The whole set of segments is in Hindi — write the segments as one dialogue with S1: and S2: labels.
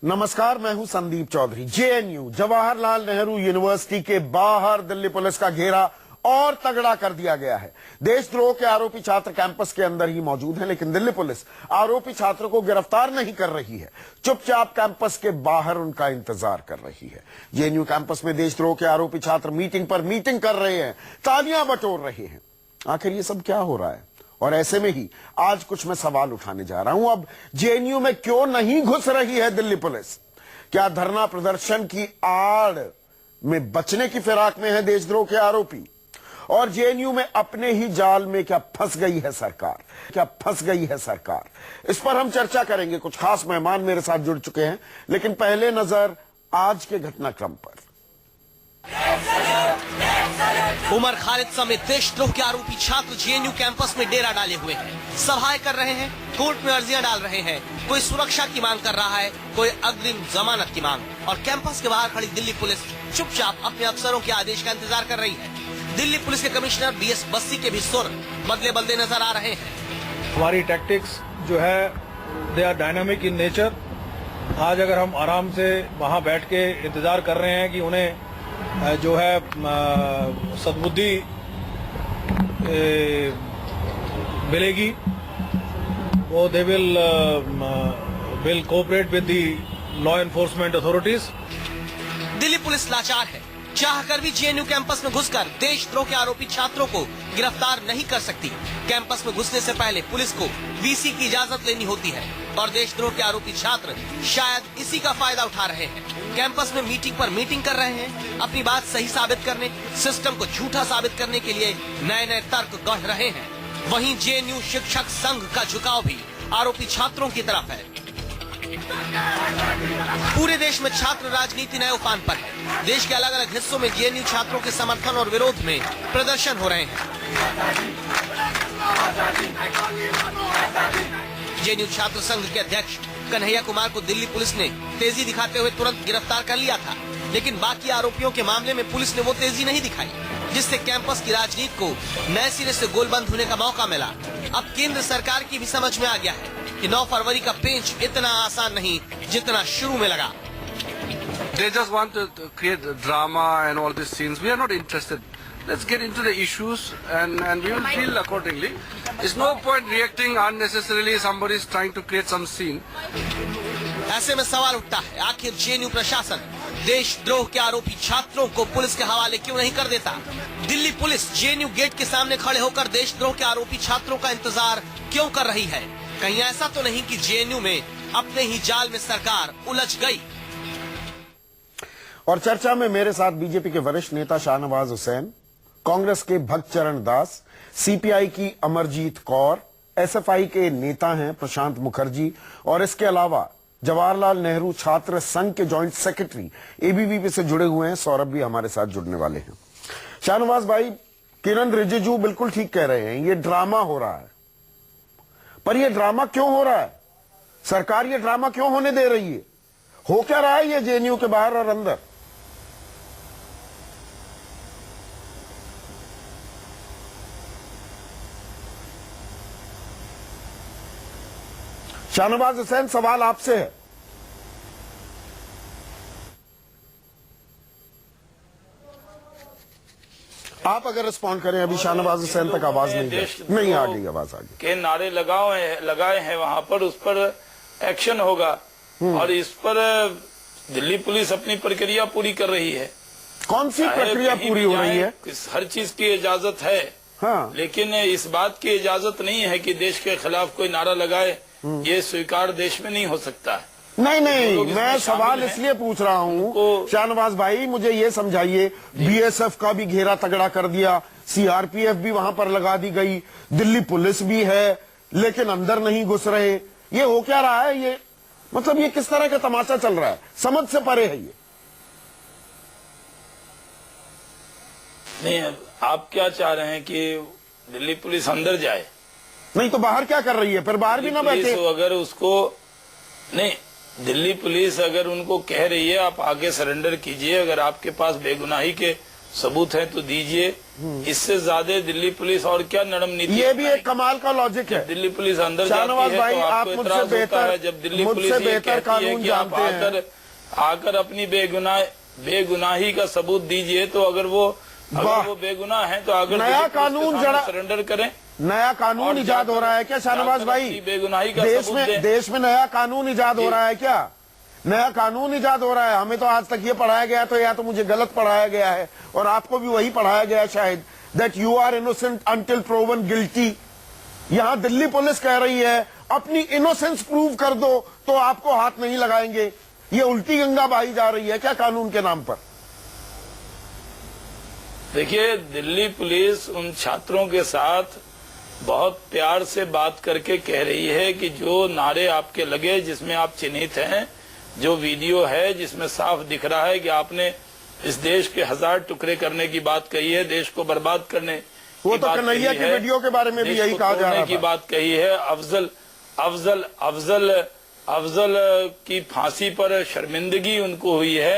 S1: नमस्कार, मैं हूं संदीप चौधरी। जेएनयू जवाहरलाल नेहरू यूनिवर्सिटी के बाहर दिल्ली पुलिस का घेरा और तगड़ा कर दिया गया है। देशद्रोह के आरोपी छात्र कैंपस के अंदर ही मौजूद हैं, लेकिन दिल्ली पुलिस आरोपी छात्रों को गिरफ्तार नहीं कर रही है, चुपचाप कैंपस के बाहर उनका इंतजार कर रही है। जेएनयू कैंपस में देशद्रोह के आरोपी छात्र मीटिंग पर मीटिंग कर रहे हैं, तालियां बटोर रहे हैं। आखिर ये सब क्या हो रहा है? और ऐसे में ही आज कुछ मैं सवाल उठाने जा रहा हूं। अब जेएनयू में क्यों नहीं घुस रही है दिल्ली पुलिस? क्या धरना प्रदर्शन की आड़ में बचने की फिराक में है देशद्रोह के आरोपी? और जेएनयू में अपने ही जाल में क्या फंस गई है सरकार? इस पर हम चर्चा करेंगे। कुछ खास मेहमान मेरे साथ जुड़ चुके हैं, लेकिन पहले नजर आज के घटनाक्रम पर।
S2: उमर खालिद समेत देशद्रोह के आरोपी छात्र जेएनयू कैंपस में डेरा डाले हुए हैं, सभाएं कर रहे हैं, कोर्ट में अर्जियां डाल रहे हैं। कोई सुरक्षा की मांग कर रहा है, कोई अग्रिम जमानत की मांग। और कैंपस के बाहर खड़ी दिल्ली पुलिस चुपचाप अपने अफसरों के आदेश का इंतजार कर रही है। दिल्ली पुलिस के कमिश्नर बीएस बस्सी के भी सुर बदले बदले नजर आ रहे हैं।
S3: हमारी टैक्टिक्स जो है they are dynamic in nature. आज अगर हम आराम से वहां बैठ के इंतजार कर रहे हैं कि उन्हें जो है सद्बुद्धि मिलेगी, वो they will cooperate with the law enforcement authorities.
S2: Delhi police लाचार है, चाहकर भी जेएनयू कैंपस में घुसकर देशद्रोह के आरोपी छात्रों को गिरफ्तार नहीं कर सकती। कैंपस में घुसने से पहले पुलिस को वीसी की इजाजत लेनी होती है और देशद्रोह के आरोपी छात्र शायद इसी का फायदा उठा रहे हैं। कैंपस में मीटिंग पर मीटिंग कर रहे हैं, अपनी बात सही साबित करने, सिस्टम को झूठा साबित करने के लिए नए नए तर्क गढ़ रहे हैं। वहीं जेएनयू शिक्षक संघ का झुकाव भी आरोपी छात्रों की तरफ है। पूरे देश में छात्र राजनीति नए उफान पर है। देश के अलग अलग हिस्सों में जेएनयू छात्रों के समर्थन और विरोध में प्रदर्शन हो रहे हैं। जेएनयू छात्र संघ के अध्यक्ष कन्हैया कुमार को दिल्ली पुलिस ने तेजी दिखाते हुए तुरंत गिरफ्तार कर लिया था, लेकिन बाकी आरोपियों के मामले में पुलिस ने वो तेजी नहीं दिखाई, जिससे कैंपस की राजनीति को नए सिरे से गोलबंद होने का मौका मिला। अब केंद्र सरकार की भी समझ में आ गया है कि 9 फरवरी का पेंच इतना आसान नहीं जितना शुरू में लगा।
S4: They just want to create drama and all these scenes. We are not interested. Let's get into the issues and we will deal accordingly. There's no point reacting unnecessarily. Somebody is trying to create some scene.
S2: ऐसे में सवाल उठता है, आखिर जेएनयू प्रशासन देशद्रोह के आरोपी छात्रों को पुलिस के हवाले क्यों नहीं कर देता? दिल्ली पुलिस जेएनयू गेट के सामने खड़े होकर देशद्रोह के आरोपी छात्रों का इंतजार क्यों कर रही है? कहीं ऐसा तो नहीं कि जेएनयू में अपने ही जाल में सरकार उलझ गई?
S1: और चर्चा में मेरे साथ बीजेपी के वरिष्ठ नेता शाहनवाज हुसैन, कांग्रेस के भक्तचरण दास, सीपीआई की अमरजीत कौर, एसएफआई के नेता हैं प्रशांत मुखर्जी, और इसके अलावा जवाहरलाल नेहरू छात्र संघ के जॉइंट सेक्रेटरी एबीवीपी से जुड़े हुए हैं सौरभ भी हमारे साथ जुड़ने वाले हैं। शाहनवाज भाई, किरण रिजिजू बिल्कुल ठीक कह रहे हैं, ये ड्रामा हो रहा है। पर ये ड्रामा क्यों हो रहा है? सरकार ये ड्रामा क्यों होने दे रही है? हो क्या रहा है ये जेएनयू के बाहर और अंदर? शाहनवाज हुसैन, सवाल आपसे है। आप अगर रिस्पॉन्ड करें। अभी शाहनवाज हुसैन तक आवाज नहीं आ गई। आवाज आ गई
S5: के नारे लगाए हैं वहां पर, उस पर एक्शन होगा और इस पर दिल्ली पुलिस अपनी प्रक्रिया पूरी कर रही है।
S1: कौन सी प्रक्रिया पूरी हो रही है?
S5: हर चीज की इजाजत है,
S1: हाँ।
S5: लेकिन इस बात की इजाजत नहीं है कि देश के खिलाफ कोई नारा लगाए। ये स्वीकार देश में नहीं हो सकता है।
S1: नहीं, मैं सवाल इसलिए पूछ रहा हूँ शाहनवाज भाई, मुझे ये समझाइए, बीएसएफ का भी घेरा तगड़ा कर दिया, सीआरपीएफ भी वहां पर लगा दी गई, दिल्ली पुलिस भी है, लेकिन अंदर नहीं घुस रहे। ये हो क्या रहा है? ये मतलब ये किस तरह का तमाशा चल रहा है? समझ से परे है ये।
S5: नहीं, आप क्या चाह रहे हैं कि दिल्ली पुलिस अंदर जाए?
S1: नहीं तो बाहर क्या कर रही है? फिर बाहर भी ना बैठे।
S5: अगर उसको नहीं, दिल्ली पुलिस अगर उनको कह रही है आप आगे सरेंडर कीजिए, अगर आपके पास बेगुनाही के सबूत है तो दीजिए। इससे ज्यादा दिल्ली पुलिस और क्या नरम नीति।
S1: ये भी एक कमाल का लॉजिक है।
S5: दिल्ली पुलिस अंदर
S1: शाहनवाज
S5: जाती है
S1: भाई,
S5: तो
S1: आप
S5: आपको
S1: मुझसे
S5: इतराज होता
S1: बेहतर-
S5: है। जब दिल्ली
S1: मुझसे
S5: पुलिस ये
S1: बेहतर
S5: कहती है
S1: कानून
S5: कि आप
S1: जानते हैं।
S5: आकर अपनी बेगुनाही का सबूत दीजिए, तो अगर वो बेगुनाह है तो आकर
S1: नया कानून जरा
S5: सरेंडर करें।
S1: नया कानून इजाद हो रहा है क्या शाहनवाज भाई?
S5: बेगुनाही का
S1: देश में नया कानून इजाद हो रहा है क्या? नया कानून इजाद हो रहा है। हमें तो आज तक ये पढ़ाया गया, तो या तो मुझे गलत पढ़ाया गया है और आपको भी वही पढ़ाया गया शायद, that you are innocent until proven guilty. यहां दिल्ली पुलिस कह रही है अपनी इनोसेंस प्रूव कर दो तो आपको हाथ नहीं लगाएंगे। ये उल्टी गंगा बहाई जा रही है क्या कानून के नाम पर?
S5: देखिए, दिल्ली पुलिस उन छात्रों के साथ बहुत प्यार से बात करके कह रही है कि जो नारे आपके लगे, जिसमें आप चिन्हित हैं, जो वीडियो है जिसमें साफ दिख रहा है कि आपने इस देश के 1000 टुकड़े करने की बात कही है, देश को बर्बाद करने
S1: वो तो कन्हैया की वीडियो के बारे में भी यही कहा जा रहा
S5: की बात कही है। अफजल की फांसी पर शर्मिंदगी उनको हुई है।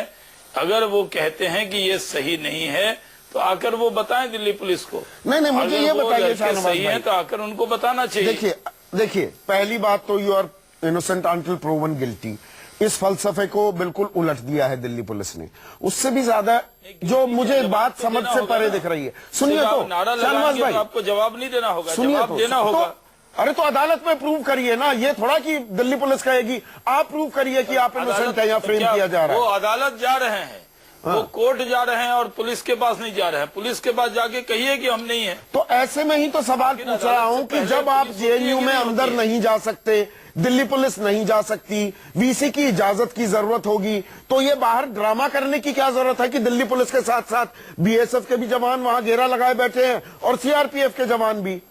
S5: अगर वो कहते हैं कि ये सही नहीं है तो आकर वो बताएं दिल्ली पुलिस को।
S1: नहीं, मुझे ये बताइए शाहनवाज
S5: सही है
S1: भाई,
S5: तो आकर उनको बताना चाहिए।
S1: देखिए पहली बात तो you are innocent until proven guilty, इस फलसफे को बिल्कुल उलट दिया है दिल्ली पुलिस ने। उससे भी ज्यादा जो मुझे बात समझ से परे दिख रही है, सुनिए तो शाहनवाज भाई,
S5: आपको जवाब नहीं देना होगा,
S1: सुनिए
S5: जवाब देना होगा।
S1: अरे तो अदालत में प्रूव करिए ना, ये थोड़ा कि दिल्ली पुलिस कहेगी आप प्रूव करिए कि आप इनोसेंट है या फ्रेम किया जा रहा है।
S5: वो अदालत जा रहे हैं, वो कोर्ट जा रहे हैं और पुलिस के पास नहीं जा रहे हैं। पुलिस के पास जाके कहिए कि हम नहीं है।
S1: तो ऐसे में ही तो सवाल पूछ रहा हूं कि जब आप जेएनयू में अंदर नहीं जा सकते, दिल्ली पुलिस नहीं जा सकती, वीसी की इजाजत की जरूरत होगी, तो ये बाहर ड्रामा करने की क्या जरूरत है कि दिल्ली पुलिस के साथ साथ बीएसएफ के भी जवान वहां घेरा लगाए बैठे हैं और सीआरपीएफ के जवान भी।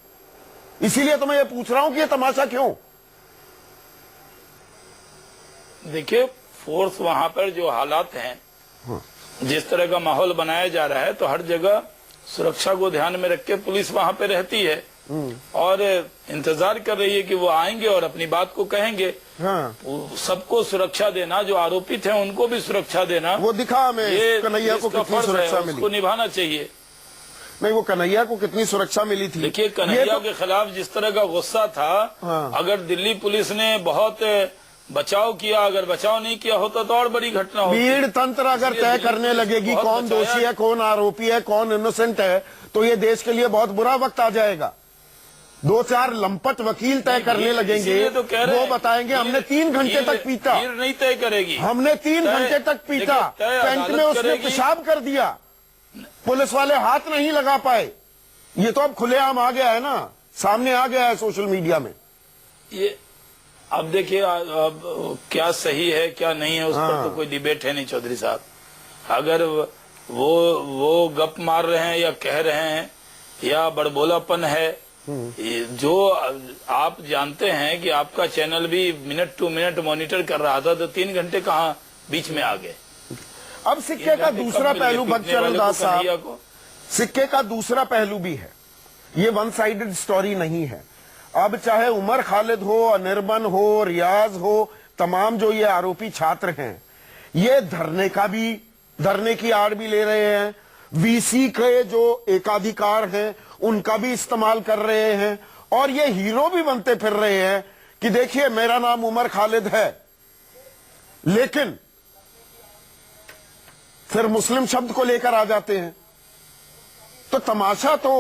S1: इसीलिए तो मैं ये पूछ रहा हूं कि ये तमाशा क्यों?
S5: देखिए, फोर्स वहां पर जो हालात हैं, जिस तरह का माहौल बनाया जा रहा है, तो हर जगह सुरक्षा को ध्यान में रख के पुलिस वहां पे रहती है और इंतजार कर रही है कि वो आएंगे और अपनी बात को कहेंगे।
S1: हाँ।
S5: सबको सुरक्षा देना, जो आरोपित हैं उनको भी सुरक्षा देना,
S1: वो दिखा हमें
S5: ये
S1: कन्हैया को कितनी सुरक्षा मिली,
S5: उसको निभाना चाहिए।
S1: नहीं, वो कन्हैया को कितनी सुरक्षा मिली थी।
S5: देखिए, कन्हैया के खिलाफ जिस तरह का गुस्सा था,
S1: हाँ।
S5: अगर दिल्ली पुलिस ने बहुत बचाव किया, अगर बचाव नहीं किया होता तो और बड़ी घटना होती।
S1: भीड़ तंत्र अगर तय करने लगेगी कौन दोषी है, कौन आरोपी है, कौन इनोसेंट है, तो ये देश के लिए बहुत बुरा वक्त आ जाएगा। 2-4 लंपट वकील तय करने लगेंगे,
S5: तो कह रहे
S1: वो बताएंगे हमने 3 घंटे तक पीटा,
S5: भीड़ नहीं तय करेगी,
S1: हमने 3 घंटे तक पीटा, टेंट में उसने पेशाब कर दिया, पुलिस वाले हाथ नहीं लगा पाए। ये तो अब खुलेआम आ गया है ना, सामने आ गया है सोशल मीडिया में।
S5: ये अब देखिए, अब क्या सही है क्या नहीं है उस पर तो कोई डिबेट है नहीं चौधरी साहब। अगर वो गप मार रहे हैं या कह रहे हैं या बड़बोलापन है, जो आप जानते हैं कि आपका चैनल भी मिनट टू मिनट मॉनिटर कर रहा था, तो 3 घंटे कहाँ बीच में आ गए।
S1: अब सिक्के का दूसरा पहलू भक्तचरण दास साहब, सिक्के का दूसरा पहलू भी है। ये वन साइडेड स्टोरी नहीं है। अब चाहे उमर खालिद हो, अनिर्बन हो, रियाज हो, तमाम जो ये आरोपी छात्र हैं, ये धरने की आड़ भी ले रहे हैं, वीसी के जो एकाधिकार हैं उनका भी इस्तेमाल कर रहे हैं, और ये हीरो भी बनते फिर रहे हैं कि देखिए मेरा नाम उमर खालिद है, लेकिन फिर मुस्लिम शब्द को लेकर आ जाते हैं। तो तमाशा तो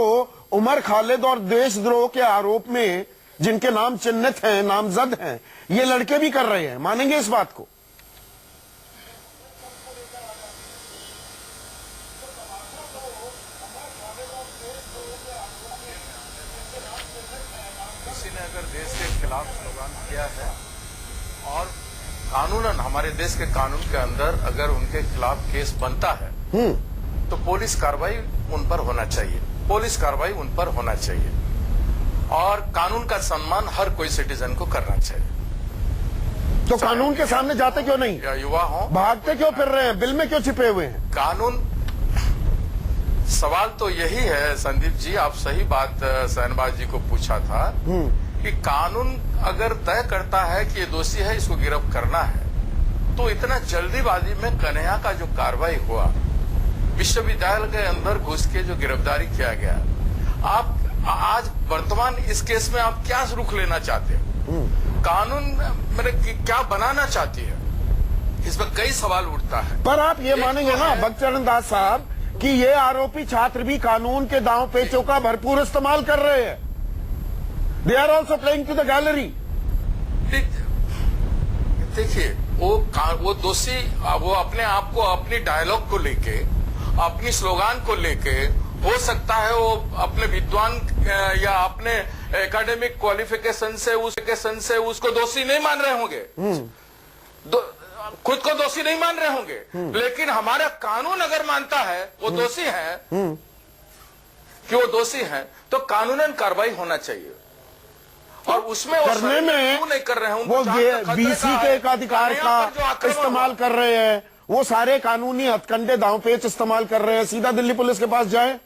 S1: उमर खालिद और देशद्रोह के आरोप में जिनके नाम चिन्हित हैं, नामजद हैं, ये लड़के भी कर रहे हैं। मानेंगे इस बात को?
S6: किसी ने अगर देश के खिलाफ स्लोगान किया है और कानूनन हमारे देश के कानून के अंदर अगर उनके खिलाफ केस बनता है तो पुलिस कार्रवाई उन पर होना चाहिए, पुलिस कार्रवाई उन पर होना चाहिए, और कानून का सम्मान हर कोई सिटीजन को करना चाहिए।
S1: तो कानून के सामने जाते क्यों नहीं?
S6: या युवा हो,
S1: भागते क्यों फिर रहे हैं? बिल में क्यों छिपे हुए हैं?
S6: कानून, सवाल तो यही है संदीप जी, आप सही बात शाहनवाज जी को पूछा था कि कानून अगर तय करता है कि ये दोषी है, इसको गिरफ्त करना है, तो इतना जल्दीबाजी में कन्हैया का जो कार्रवाई हुआ, विश्वविद्यालय के अंदर घुस के जो गिरफ्तारी किया गया, आप आज वर्तमान इस केस में आप क्या रुख लेना चाहते हैं? कानून मतलब क्या बनाना चाहती है? इस पर कई सवाल उठता है।
S1: पर आप ये मानेंगे ना भक्तचरण दास साहब कि ये आरोपी छात्र भी कानून के दांव पेचों का भरपूर इस्तेमाल कर रहे हैं। They are also playing to the gallery.
S6: देखिए, वो दोषी, वो अपने आप को अपनी डायलॉग को लेके, अपनी स्लोगान को लेके, हो सकता है वो अपने विद्वान या अपने एकेडमिक क्वालिफिकेशन से उसको दोषी नहीं मान रहे होंगे, खुद को दोषी नहीं मान रहे होंगे, लेकिन हमारा कानून अगर मानता है वो दोषी है कि वो दोषी है, तो कानूनन कार्रवाई होना चाहिए। और उसमें
S1: करने में
S6: क्यों नहीं कर रहे हैं?
S1: वो बीसी के एक अधिकार का इस्तेमाल कर रहे हैं, वो सारे कानूनी हथकंडे दांव पेच इस्तेमाल कर रहे हैं। सीधा दिल्ली पुलिस के पास जाए,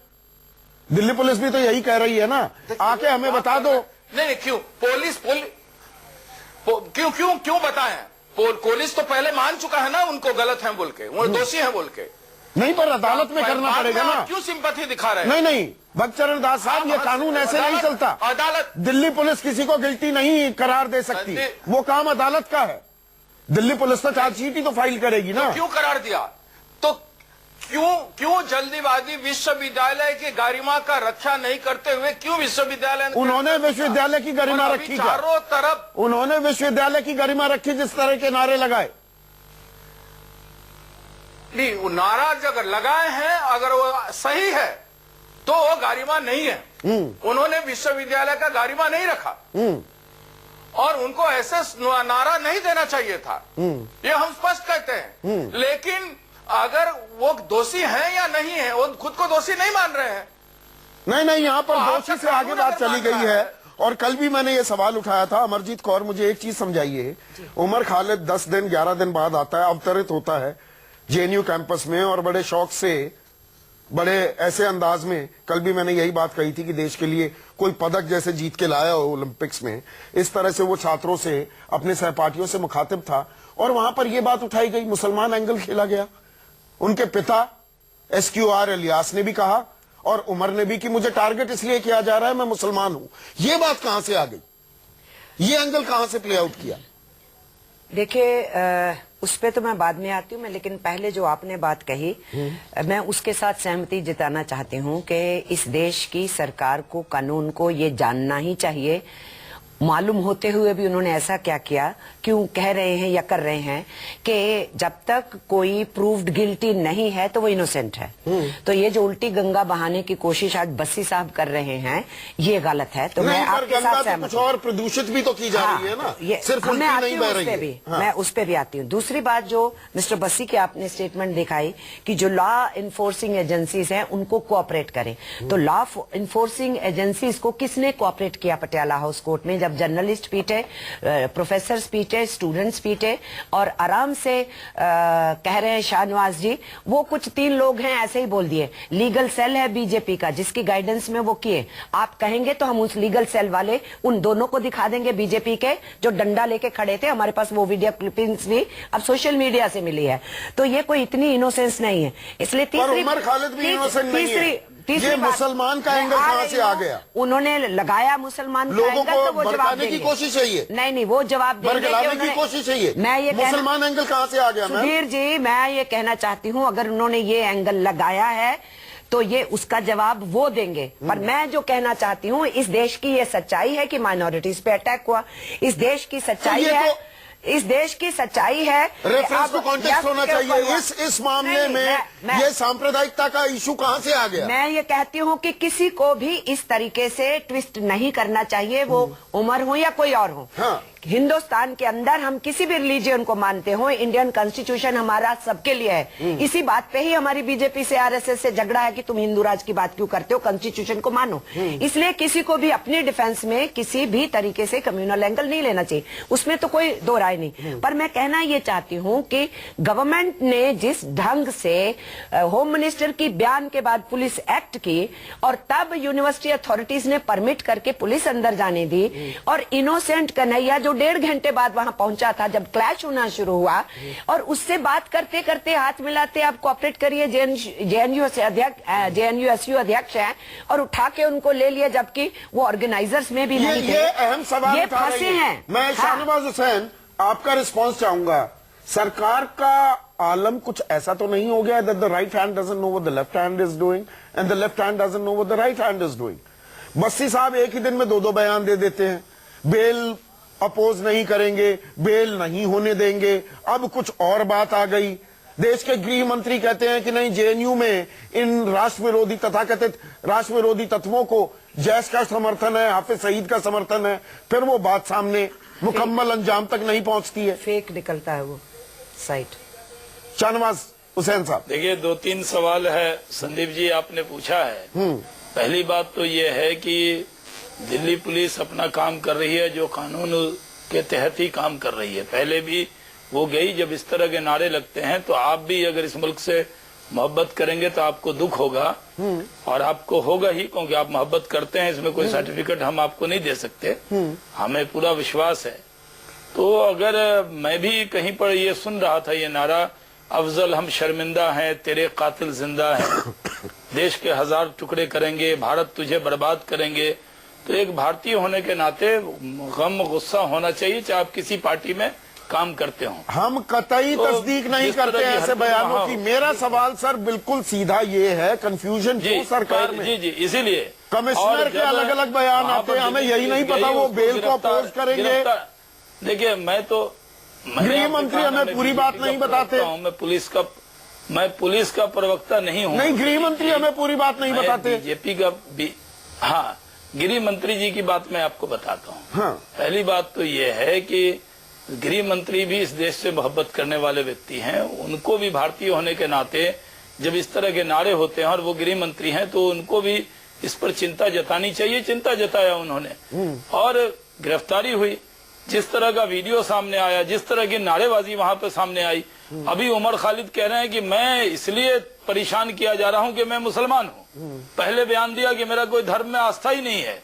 S1: दिल्ली पुलिस भी तो यही कह रही है ना, आके हमें बता दो।
S6: नहीं, क्यों क्यों बताएं? पुलिस तो पहले मान चुका है ना उनको गलत है बोल के, वो दोषी है बोल के।
S1: नहीं, पर अदालत में करना पड़ेगा ना।
S6: क्यों सिंपैथी दिखा रहे हैं?
S1: नहीं, भक्तचरण दास साहब, ये कानून ऐसे नहीं चलता।
S6: अदालत,
S1: दिल्ली पुलिस किसी को गिल्टी नहीं करार दे सकती, वो काम अदालत का है। दिल्ली पुलिस तो चार्जशीट ही तो फाइल करेगी ना।
S6: क्यों करार दिया? तो क्यों जल्दीबाजी विश्वविद्यालय की गरिमा का रक्षा नहीं करते हुए क्यों विश्वविद्यालय,
S1: उन्होंने विश्वविद्यालय की गरिमा रखी,
S6: चारों तरफ
S1: उन्होंने विश्वविद्यालय की गरिमा रखी, जिस तरह के नारे लगाए।
S6: नहीं, वो नारा अगर लगाए हैं, अगर वो सही है तो वो गरिमा नहीं है। उन्होंने विश्वविद्यालय का गरिमा नहीं रखा और उनको ऐसे नारा नहीं देना चाहिए था, ये हम स्पष्ट कहते हैं। लेकिन अगर वो दोषी हैं या नहीं है, वो खुद को दोषी नहीं मान रहे हैं।
S1: नहीं, यहाँ पर दोषी से आगे बात चली गई है। और कल भी मैंने ये सवाल उठाया था। अमरजीत कौर, मुझे एक चीज समझाइए, उमर खालिद 10 दिन 11 दिन बाद आता है, अवतरित होता है जेएनयू कैंपस में, और बड़े शौक से, बड़े ऐसे अंदाज में, कल भी मैंने यही बात कही थी कि देश के लिए कोई पदक जैसे जीत के लाया हो ओलंपिक्स में, इस तरह से वो छात्रों से, अपने सहपाठियों से मुखातिब था। और वहां पर यह बात उठाई गई, मुसलमान एंगल खेला गया। उनके पिता SQR इलियास ने भी कहा और उमर ने भी कि मुझे टारगेट इसलिए किया जा रहा है, मैं मुसलमान हूं। ये बात कहां से आ गई? ये एंगल कहां से प्ले आउट किया?
S7: देखिए, उस पे तो मैं बाद में आती हूँ, लेकिन पहले जो आपने बात कही, मैं उसके साथ सहमति जताना चाहती हूँ कि इस देश की सरकार को, कानून को ये जानना ही चाहिए, मालूम होते हुए भी उन्होंने ऐसा क्या किया, क्यों कह रहे हैं या कर रहे हैं कि जब तक कोई प्रूव्ड गिल्टी नहीं है तो वो इनोसेंट है। तो ये जो उल्टी गंगा बहाने की कोशिश आज बस्सी साहब कर रहे हैं, ये गलत है। तो मैं आपके साथ सहमत हूं।
S1: कुछ और प्रदूषित भी तो की जा रही है ना, सिर्फ उल्टी नहीं बह रही है।
S7: मैं उस पे भी आती हूँ। दूसरी बात, जो मिस्टर बस्सी की आपने स्टेटमेंट दिखाई कि जो लॉ इन्फोर्सिंग एजेंसीज हैं उनको कोऑपरेट करें, तो लॉ इन्फोर्सिंग एजेंसीज को किसने कोऑपरेट किया पटियाला हाउस कोर्ट में, जब जर्नलिस्ट पीटे, प्रोफेसर पीटे, स्टूडेंट्स पीटे और आराम से कह रहे हैं शाहनवाज जी, वो कुछ 3 लोग हैं ऐसे ही बोल दिए, लीगल सेल है बीजेपी का जिसकी गाइडेंस में वो किए। आप कहेंगे तो हम उस लीगल सेल वाले उन दोनों को दिखा देंगे बीजेपी के, जो डंडा लेके खड़े थे। हमारे पास वो वीडियो क्लिपिंग्स भी अब सोशल मीडिया से मिली है। तो ये कोई इतनी इनोसेंस नहीं है। इसलिए
S1: उमर खालिद भी इनोसेंट नहीं है। ये मुसलमान का एंगल कहां से आ गया?
S7: उन्होंने लगाया मुसलमान
S1: लोगों
S7: का एंगल, तो वो
S1: को
S7: जवाब
S1: भड़काने की कोशिश है ये।
S7: नहीं, वो जवाब
S1: देने की कोशिश है ये।
S7: मैं ये
S1: मुसलमान एंगल कहां से आ गया?
S7: सुधीर जी, मैं ये कहना चाहती हूँ, अगर उन्होंने ये एंगल लगाया है तो ये उसका जवाब वो देंगे। पर मैं जो कहना चाहती हूँ, इस देश की ये सच्चाई है कि माइनॉरिटीज पे अटैक हुआ। इस देश की सच्चाई है, इस देश की सच्चाई है।
S1: रेफरेंस टू कॉन्टेक्स्ट होना चाहिए। इस मामले में ये सांप्रदायिकता का इशू कहां से आ गया?
S7: मैं ये कहती हूँ कि किसी को भी इस तरीके से ट्विस्ट नहीं करना चाहिए, वो उमर हो या कोई और हो।
S1: हाँ।
S7: हिंदुस्तान के अंदर हम किसी भी रिलीजियन को मानते हो, इंडियन कॉन्स्टिट्यूशन हमारा सबके लिए है। इसी बात पे ही हमारी बीजेपी से, आरएसएस से झगड़ा है कि तुम हिंदू राज की बात क्यों करते हो, कॉन्स्टिट्यूशन को मानो। इसलिए किसी को भी अपनी डिफेंस में किसी भी तरीके से कम्युनल एंगल नहीं लेना चाहिए, उसमें तो कोई दो राय नहीं। पर मैं कहना ये चाहती हूँ कि गवर्नमेंट ने जिस ढंग से होम मिनिस्टर की बयान के बाद पुलिस एक्ट की, और तब यूनिवर्सिटी अथॉरिटीज ने परमिट करके पुलिस अंदर जाने दी, और इनोसेंट कन्हैया जो जो 1.5 घंटे बाद वहां पहुंचा था, जब क्लैश होना शुरू हुआ, और उससे बात करते करते हाथ मिलाते आप कोऑपरेट करिए, जेएनयूएसयू अध्यक्ष हैं, और उठा के उनको ले लिया, जबकि वो ऑर्गेनाइजर्स में भी नहीं थे।
S1: ये अहम सवाल
S7: ये
S1: उठा रही
S7: फंसे
S1: है।
S7: हैं।
S1: मैं शाहनवाज हुसैन आपका रिस्पांस चाहूंगा। सरकार का आलम कुछ ऐसा तो नहीं हो गया that the right hand doesn't know what the left hand is doing and the left hand doesn't know what the right hand is doing. Bassi साहब एक ही दिन में 2-2 बयान दे देते हैं, बेल अपोज नहीं करेंगे, बेल नहीं होने देंगे। अब कुछ और बात आ गई, देश के गृह मंत्री कहते हैं कि नहीं, जेएनयू में इन राष्ट्र विरोधी तथाकथित राष्ट्र विरोधी तत्वों को जैश का समर्थन है, हाफिज सईद का समर्थन है। फिर वो बात सामने मुकम्मल अंजाम तक नहीं पहुंचती है,
S7: फेक निकलता है वो साइट।
S1: शाहनवाज हुसैन साहब,
S5: देखिए 2-3 सवाल है संदीप जी आपने पूछा है। पहली बात तो ये है कि दिल्ली पुलिस अपना काम कर रही है, जो कानून के तहत ही काम कर रही है। पहले भी वो गई, जब इस तरह के नारे लगते हैं तो आप भी अगर इस मुल्क से मोहब्बत करेंगे तो आपको दुख होगा, और आपको होगा ही, क्योंकि आप मोहब्बत करते हैं। इसमें कोई सर्टिफिकेट हम आपको नहीं दे सकते, हमें पूरा विश्वास है। तो अगर मैं भी कहीं पर ये सुन रहा था ये नारा, अफजल हम शर्मिंदा हैं, तेरे कातिल जिंदा हैं, देश के 1000 टुकड़े करेंगे, भारत तुझे बर्बाद करेंगे, तो एक भारतीय होने के नाते गम गुस्सा होना चाहिए, चाहे आप किसी पार्टी में काम करते हो।
S1: हम कतई
S5: तो
S1: तस्दीक नहीं
S5: जिस तरह
S1: करते
S5: की
S1: ऐसे
S5: हरकत
S1: बयानों
S5: वहाँ
S1: की।
S5: हो।
S1: मेरा सवाल सर बिल्कुल सीधा ये है, कंफ्यूजन क्यों सरकार में?
S5: जी इसीलिए
S1: कमिश्नर के अलग अलग बयान आते हैं, हमें यही नहीं पता वो बेल को अपोज करेंगे।
S5: देखिए
S1: गृह मंत्री हमें पूरी बात नहीं बताते।
S5: मैं पुलिस का प्रवक्ता नहीं हूँ।
S1: नहीं, गृह मंत्री हमें पूरी बात नहीं बताते।
S5: बीजेपी का भी, हाँ, गृह मंत्री जी की बात मैं आपको बताता हूँ।
S1: हाँ।
S5: पहली बात तो ये है कि गृह मंत्री भी इस देश से मोहब्बत करने वाले व्यक्ति हैं। उनको भी भारतीय होने के नाते जब इस तरह के नारे होते हैं और वो गृह मंत्री हैं, तो उनको भी इस पर चिंता जतानी चाहिए। चिंता जताया उन्होंने, और गिरफ्तारी हुई। जिस तरह का वीडियो सामने आया, जिस तरह की नारेबाजी वहां पे सामने आई, अभी उमर खालिद कह रहे हैं कि मैं इसलिए परेशान किया जा रहा हूं कि मैं मुसलमान हूं। पहले बयान दिया कि मेरा कोई धर्म में आस्था ही नहीं है।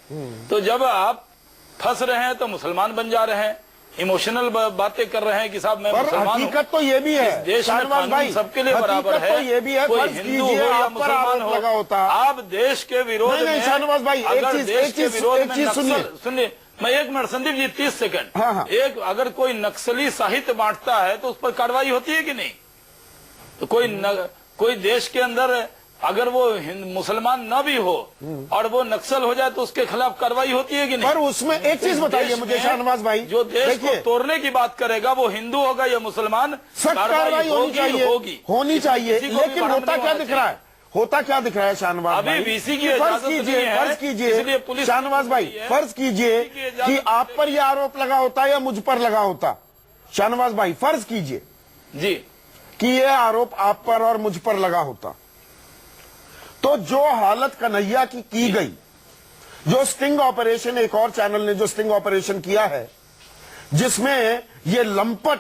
S5: तो जब आप फंस रहे हैं तो मुसलमान बन जा रहे हैं, इमोशनल बातें कर रहे हैं कि साहब मैं मुसलमान हूं।
S1: हकीकत तो ये भी है,
S5: देश में कानून सबके लिए बराबर है।
S1: तो ये भी है,
S5: कोई हिंदू हो या मुसलमान हो,
S1: लगा होता।
S5: आप देश के विरोध में,
S1: शाहनवाज भाई,
S5: अगर देश के विरोध में
S1: सुनिए,
S5: सुनिए, मैं 1 मिनट संदीप जी, 30 सेकंड।
S1: हाँ।
S5: एक अगर कोई नक्सली साहित्य बांटता है तो उस पर कार्रवाई होती है कि नहीं? तो कोई देश के अंदर अगर वो मुसलमान न भी हो और वो नक्सल हो जाए तो उसके खिलाफ कार्रवाई होती है कि नहीं?
S1: पर उसमें एक चीज बताइए मुझे शाहनवाज भाई,
S5: जो देश को तोड़ने की बात करेगा वो हिंदू होगा या मुसलमान,
S1: सख्त कार्रवाई होनी चाहिए, होनी चाहिए।
S5: किसी को भी
S1: लेकिन
S5: भ्रम
S1: होता
S5: नहीं
S1: क्या
S5: होना
S1: दिख रहा है? होता क्या दिख रहा है शाहनवाज
S5: अभी
S1: भाई?
S5: वीसी की
S1: फर्ज
S5: इजाजत नहीं
S1: कीजिए,
S5: है,
S1: फर्ज
S5: इसलिए
S1: कीजिए
S5: पुलिस
S1: शाहनवाज भाई, फर्ज कीजिए कि आप पर यह आरोप लगा होता या मुझ पर लगा होता। शाहनवाज भाई, फर्ज कीजिए
S5: जी
S1: कि यह आरोप आप पर और मुझ पर लगा होता, तो जो हालत कन्हैया की गई, जो स्टिंग ऑपरेशन, एक और चैनल ने जो स्टिंग ऑपरेशन किया है, जिसमें ये लंपट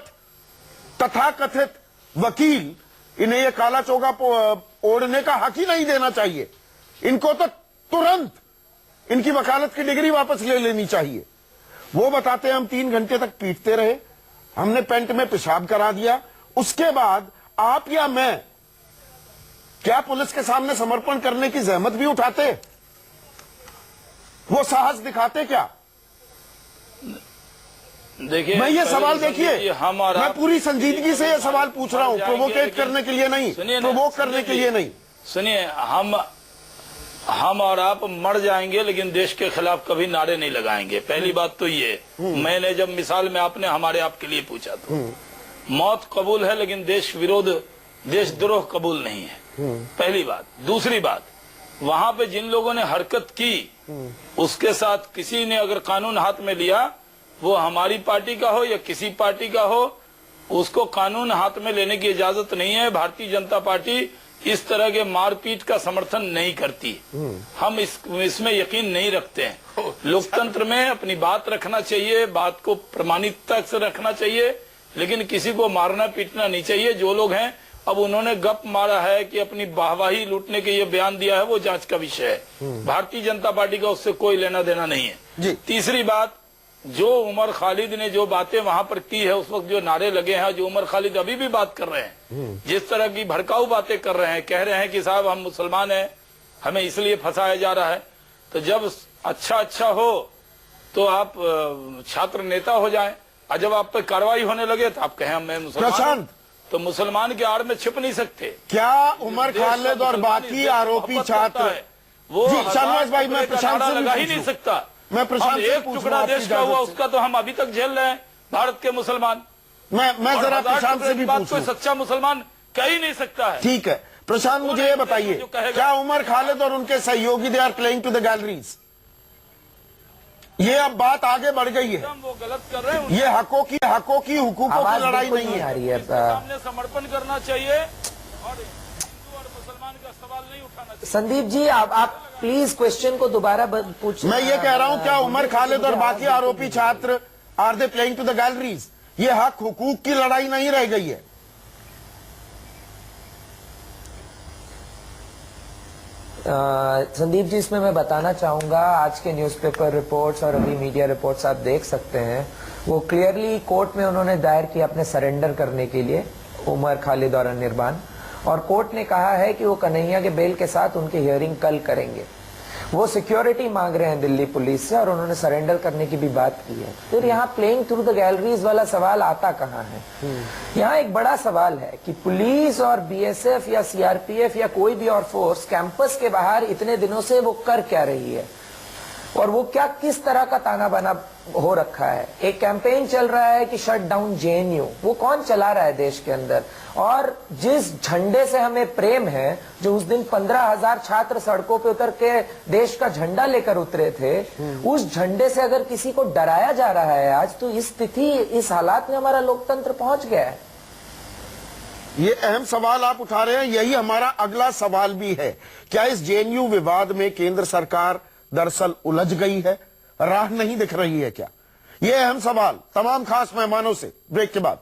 S1: तथाकथित वकील, इन्हें ये काला चोगा ओढ़ने का हक ही नहीं देना चाहिए। इनको तो तुरंत इनकी वकालत की डिग्री वापस ले लेनी चाहिए। वो बताते हैं हम 3 घंटे तक पीटते रहे, हमने पेंट में पेशाब करा दिया। उसके बाद आप या मैं क्या पुलिस के सामने समर्पण करने की जहमत भी उठाते? वो साहस दिखाते क्या?
S5: देखिए,
S1: मैं ये सवाल, देखिए, मैं पूरी संजीदगी से ये सवाल पूछ रहा हूं, प्रोवोकेट करने के लिए नहीं, प्रोवोक करने के लिए नहीं।
S5: सुनिए, हम और आप मर जाएंगे लेकिन देश के खिलाफ कभी नारे नहीं लगाएंगे। पहली बात तो ये, मैंने जब मिसाल में आपने हमारे आपके लिए पूछा था, मौत कबूल है लेकिन देश विरोध, देशद्रोह कबूल नहीं है, पहली बात। दूसरी बात, वहां पे जिन लोगों ने हरकत की उसके साथ किसी ने अगर कानून हाथ में लिया, वो हमारी पार्टी का हो या किसी पार्टी का हो, उसको कानून हाथ में लेने की इजाजत नहीं है। भारतीय जनता पार्टी इस तरह के मारपीट का समर्थन नहीं करती। हम इसमें यकीन नहीं रखते हैं। लोकतंत्र में अपनी बात रखना चाहिए, बात को प्रमाणिकता से रखना चाहिए, लेकिन किसी को मारना पीटना नहीं चाहिए। जो लोग हैं, अब उन्होंने गप मारा है कि अपनी वाहवाही लूटने के ये बयान दिया है, वो जांच का विषय है। भारतीय जनता पार्टी का उससे कोई लेना देना नहीं है। तीसरी बात, जो उमर खालिद ने जो बातें वहां पर की है, उस वक्त जो नारे लगे हैं, जो उमर खालिद अभी भी बात कर रहे हैं, जिस तरह की भड़काऊ बातें कर रहे हैं, कह रहे हैं कि साहब हम मुसलमान हैं, हमें इसलिए फंसाया जा रहा है। तो जब अच्छा हो तो आप छात्र नेता हो जाएं, और जब आप पर कार्रवाई होने लगे तो आप कहें मैं मुसलमान हूं।
S1: प्रशांत,
S5: तो मुसलमान के आड़ में छिप नहीं सकते।
S1: क्या उमर खालिद और बाकी आरोपी छात्र
S5: वो
S1: जी शाहनवाज भाई, मैं प्रशांत से
S5: लगा ही नहीं सकता।
S1: मैं प्रशांत से
S5: एक टुकड़ा देश का हुआ, उसका तो हम अभी तक झेल रहे हैं, भारत के मुसलमान।
S1: मैं जरा प्रशांत से भी
S5: बात कोई
S1: पूछूं।
S5: सच्चा मुसलमान कह ही नहीं सकता है।
S1: ठीक है प्रशांत, मुझे ये बताइए,
S5: जो कहेगा-
S1: क्या उमर खालिद और उनके सहयोगी they are playing to the galleries? ये अब बात आगे बढ़ गई है।
S5: वो गलत कर रहे हैं,
S1: ये हकों की हुकूकों की
S7: आवाज
S1: लड़ाई
S7: बिल्कुल
S1: नहीं
S7: नहीं आ
S1: है।
S7: रही है।
S5: सामने समर्पण करना चाहिए और हिंदू और मुसलमान का सवाल नहीं उठाना चाहिए।
S7: संदीप जी, आप प्लीज क्वेश्चन को दोबारा पूछिए।
S1: मैं ये कह रहा हूं, क्या उमर खालिद और बाकी आरोपी छात्र are they playing to the galleries? ये हक हुकूक की लड़ाई नहीं रह गई है।
S7: संदीप जी, इसमें मैं बताना चाहूंगा, आज के न्यूज़पेपर रिपोर्ट्स और अभी मीडिया रिपोर्ट्स आप देख सकते हैं, वो क्लियरली कोर्ट में उन्होंने दायर किया अपने सरेंडर करने के लिए, उमर खालिद और अनिर्बान, और कोर्ट ने कहा है कि वो कन्हैया के बेल के साथ उनकी हियरिंग कल करेंगे। वो सिक्योरिटी मांग रहे हैं दिल्ली पुलिस से और उन्होंने सरेंडर करने की भी बात की है। फिर यहाँ प्लेइंग थ्रू द गैलरीज वाला सवाल आता कहाँ है? यहाँ एक बड़ा सवाल है कि पुलिस और बीएसएफ या सीआरपीएफ या कोई भी और फोर्स कैंपस के बाहर इतने दिनों से वो कर क्या रही है, और वो क्या किस तरह का ताना बाना हो रखा है। एक कैंपेन चल रहा है कि शट डाउन जेएनयू, वो कौन चला रहा है देश के अंदर? और जिस झंडे से हमें प्रेम है, जो उस दिन 15,000 छात्र सड़कों पे उतर के देश का झंडा लेकर उतरे थे, उस झंडे से अगर किसी को डराया जा रहा है आज, तो इस स्थिति, इस हालात में हमारा लोकतंत्र पहुंच गया है।
S1: ये अहम सवाल आप उठा रहे हैं, यही हमारा अगला सवाल भी है। क्या इस जेएनयू विवाद में केंद्र सरकार दरअसल उलझ गई है, राह नहीं दिख रही है क्या? ये अहम सवाल तमाम खास मेहमानों से ब्रेक के बाद।